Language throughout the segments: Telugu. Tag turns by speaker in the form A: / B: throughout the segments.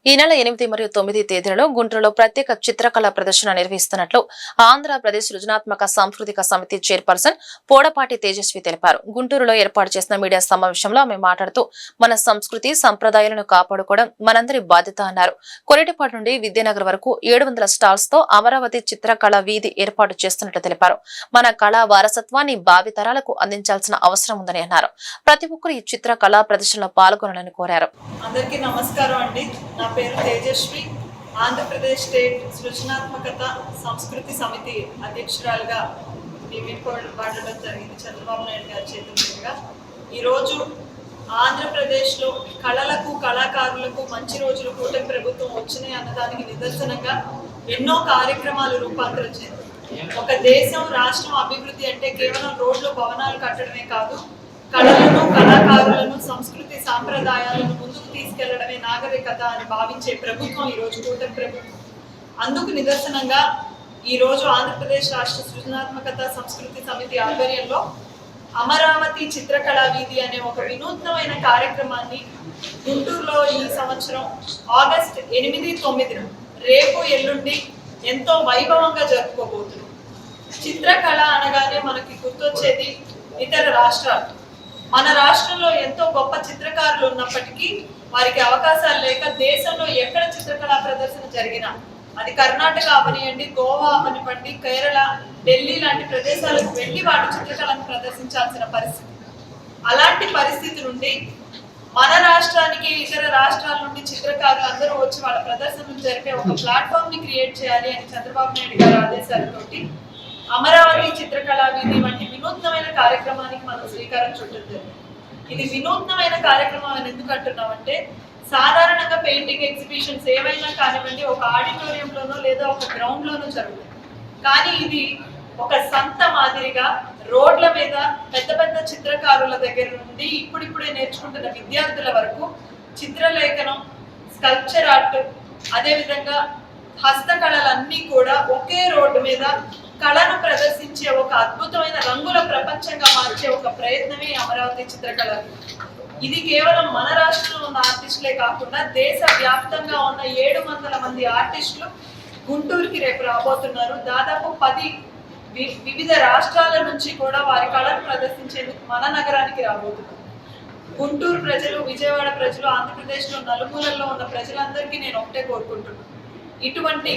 A: ఈ నెల 8 మరియు 9 తేదీలలో గుంటూరులో ప్రత్యేక చిత్రకళా ప్రదర్శన నిర్వహిస్తున్నట్లు ఆంధ్రప్రదేశ్ సృజనాత్మక సాంస్కృతిక సమితి చైర్పర్సన్ పోడపాటి తేజస్వి తెలిపారు. గుంటూరులో ఏర్పాటు చేసిన మీడియా సమావేశంలో ఆమె మాట్లాడుతూ మన సంస్కృతి సంప్రదాయాలను కాపాడుకోవడం మనందరి బాధ్యత అన్నారు. కొరిటిపాడు నుండి విద్యానగర్ వరకు 700 స్టాల్స్ తో అమరావతి చిత్రకళ వీధి ఏర్పాటు చేస్తున్నట్లు తెలిపారు. మన కళా వారసత్వాన్ని భావితరాలకు అందించాల్సిన అవసరం ఉందని అన్నారు. ప్రతి ఒక్కరు ఈ చిత్రకళా ప్రదర్శనలో పాల్గొనాలని కోరారు.
B: అందరికీ నమస్కారం అండి. నా పేరు తేజస్వి. ఆంధ్రప్రదేశ్ స్టేట్ సృజనాత్మకత సంస్కృతి సమితి అధ్యక్షురాలుగా నియమింపబడడం జరిగింది చంద్రబాబు నాయుడు గారి చేతుల మీదుగా. ఈరోజు ఆంధ్రప్రదేశ్లో కళలకు కళాకారులకు మంచి రోజులు కూటమి ప్రభుత్వం వచ్చినాయి అన్నదానికి నిదర్శనంగా ఎన్నో కార్యక్రమాలు రూపాంతరం చెందాయి. ఒక దేశం రాష్ట్రం అభివృద్ధి అంటే కేవలం రోడ్లు భవనాలు కట్టడమే కాదు, కళలను కళాకారులను సంస్కృతి సాంప్రదాయాలను ముందుకు తీసుకెళ్లడమే నాగరికత అని భావించే ప్రభుత్వం ఈరోజు కూటమి ప్రభుత్వం. అందుకు నిదర్శనంగా ఈరోజు ఆంధ్రప్రదేశ్ రాష్ట్ర సృజనాత్మకత సంస్కృతి సమితి ఆధ్వర్యంలో అమరావతి చిత్రకళా వీధి అనే ఒక వినూత్నమైన కార్యక్రమాన్ని గుంటూరులో ఈ సంవత్సరం ఆగస్టు 8, 9 రేపు ఎల్లుండి ఎంతో వైభవంగా జరుపుకోబోతున్నాం. చిత్రకళ అనగానే మనకి గుర్తొచ్చేది ఇతర రాష్ట్రాలు. మన రాష్ట్రంలో ఎంతో గొప్ప చిత్రకారులు ఉన్నప్పటికీ వారికి అవకాశాలు లేక దేశంలో ఎక్కడ చిత్రకళా ప్రదర్శన జరిగినా, అది కర్ణాటక అవనివ్వండి, గోవా అవనివ్వండి, కేరళ, ఢిల్లీ లాంటి ప్రదేశాలకు వెళ్ళి వాటి చిత్రకళను ప్రదర్శించాల్సిన పరిస్థితి. అలాంటి పరిస్థితి నుండి మన రాష్ట్రానికి ఇతర రాష్ట్రాల నుండి చిత్రకారులు అందరూ వచ్చి వాళ్ళ ప్రదర్శనలు జరిపే ఒక ప్లాట్ఫామ్ ని క్రియేట్ చేయాలి అని చంద్రబాబు నాయుడు గారి ఆదేశాలతోటి అమరావతి చిత్రకళా వీధి వంటి వినూత్నమైన కార్యక్రమానికి మనం శ్రీకారం చుట్టడం. ఇది వినూత్నమైన కార్యక్రమం అని ఎందుకు అంటున్నామంటే, సాధారణంగా పెయింటింగ్ ఎగ్జిబిషన్స్ ఏవైనా కానివ్వండి ఒక ఆడిటోరియంలోనో లేదా ఒక గ్రౌండ్ లోనో జరుగుతుంది. కానీ ఇది ఒక సంత మాదిరిగా రోడ్ల మీద పెద్ద పెద్ద చిత్రకారుల దగ్గర నుండి ఇప్పుడిప్పుడే నేర్చుకుంటున్న విద్యార్థుల వరకు చిత్రలేఖనం, స్కల్ప్చర్ ఆర్ట్, అదేవిధంగా హస్తకళలన్నీ కూడా ఒకే రోడ్డు మీద కళను ప్రదర్శించే ఒక అద్భుతమైన రంగుల ప్రపంచంగా మార్చే ఒక ప్రయత్నమే అమరావతి చిత్రకళ. ఇది కేవలం మన రాష్ట్రంలో ఉన్న ఆర్టిస్టులే కాకుండా దేశ వ్యాప్తంగా ఉన్న 700 మంది ఆర్టిస్టులు గుంటూరుకి రేపు రాబోతున్నారు. దాదాపు 10 వివిధ రాష్ట్రాల నుంచి కూడా వారి కళను ప్రదర్శించేందుకు మన నగరానికి రాబోతున్నారు. గుంటూరు ప్రజలు, విజయవాడ ప్రజలు, ఆంధ్రప్రదేశ్లో నలుమూలల్లో ఉన్న ప్రజలందరికీ నేను ఒకటే కోరుకుంటున్నాను, ఇటువంటి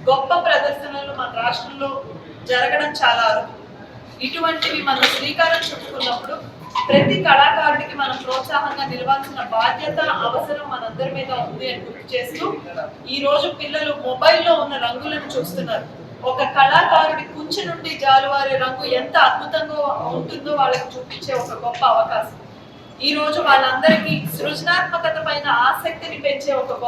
B: గొప్ప ప్రదర్శనలు మన రాష్ట్రంలో జరగడం చాలా అరుదు. ఇటువంటివి మనం శ్రీకారం చుట్టుకున్నప్పుడు ప్రతి కళాకారుడికి మనం ప్రోత్సాహంగా నిలవాల్సిన బాధ్యత, అవసరం మనందరి మీద ఉంది అని గుర్తు చేస్తూ, ఈ రోజు పిల్లలు మొబైల్లో ఉన్న రంగులను చూస్తున్నారు. ఒక కళాకారుడి కుంచె నుండి జాలువారే రంగు ఎంత అద్భుతంగా ఉంటుందో వాళ్ళకి చూపించే ఒక గొప్ప అవకాశం. ఈ రోజు వాళ్ళందరికీ సృజనాత్మకత పైన ఆసక్తిని పెంచే ఒక గొప్ప